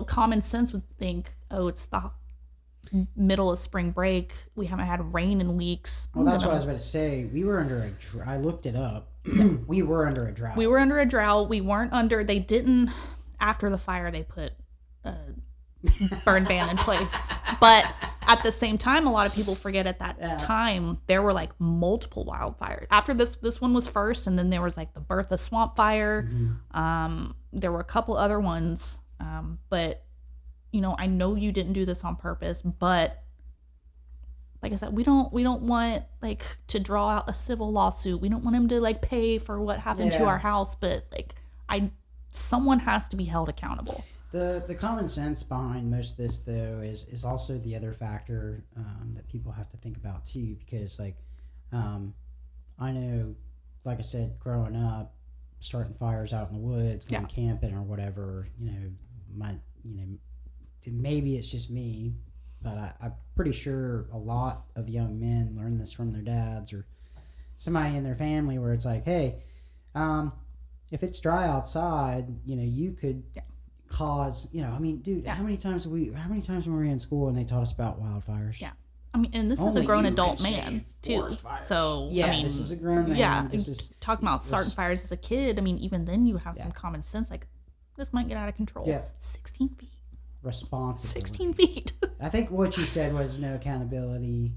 common sense would think, oh, it's the middle of spring break. We haven't had rain in weeks. Well, that's what I was about to say. We were under I looked it up. We were under a drought. We were under a drought. We weren't under, they didn't, after the fire, they put a burn ban in place. But at the same time, a lot of people forget at that time, there were like multiple wildfires. After this one was first, and then there was like the Bertha Swamp Fire. There were a couple other ones. But, I know you didn't do this on purpose, but like I said, we don't want like to draw out a civil lawsuit. We don't want him to like pay for what happened to our house, but like someone has to be held accountable. The common sense behind most of this though is also the other factor that people have to think about too, because like I know, like I said, growing up, starting fires out in the woods, going camping or whatever, maybe it's just me, but I'm pretty sure a lot of young men learn this from their dads or somebody in their family, where it's like, hey, if it's dry outside, you could cause, dude, how many times when we were in school and they taught us about wildfires? Yeah. And this is a grown adult man too. So this is a grown man. Yeah, this is talking about starting fires as a kid. Even then you have some common sense, like this might get out of control. Yeah. 16 feet. Responsibility. 16 feet. I think what you said was no accountability.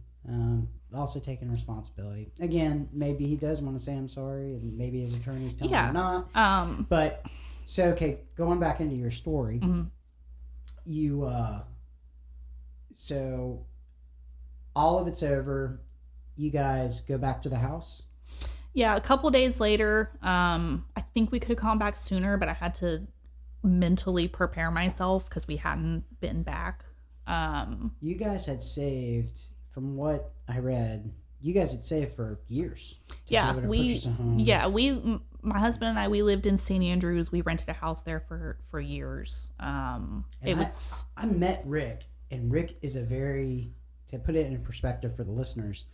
Also taking responsibility. Again, maybe he does want to say I'm sorry, and maybe his attorney's telling him not. But so okay, going back into your story, you so all of it's over. You guys go back to the house. Yeah, a couple days later. I think we could have gone back sooner, but I had to mentally prepare myself because we hadn't been back. You guys had saved, from what I read, you guys had saved for years to be able to purchase a home. Yeah, my husband and I, we lived in St. Andrews. We rented a house there for years. I met Rick, and Rick is to put it in perspective for the listeners,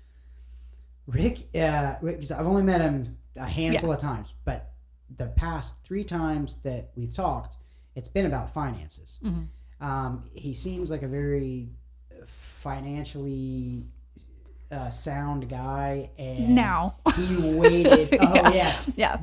Rick, because I've only met him a handful of times, but the past 3 times that we've talked, it's been about finances. He seems like a very financially sound guy, and now he waited. Yeah.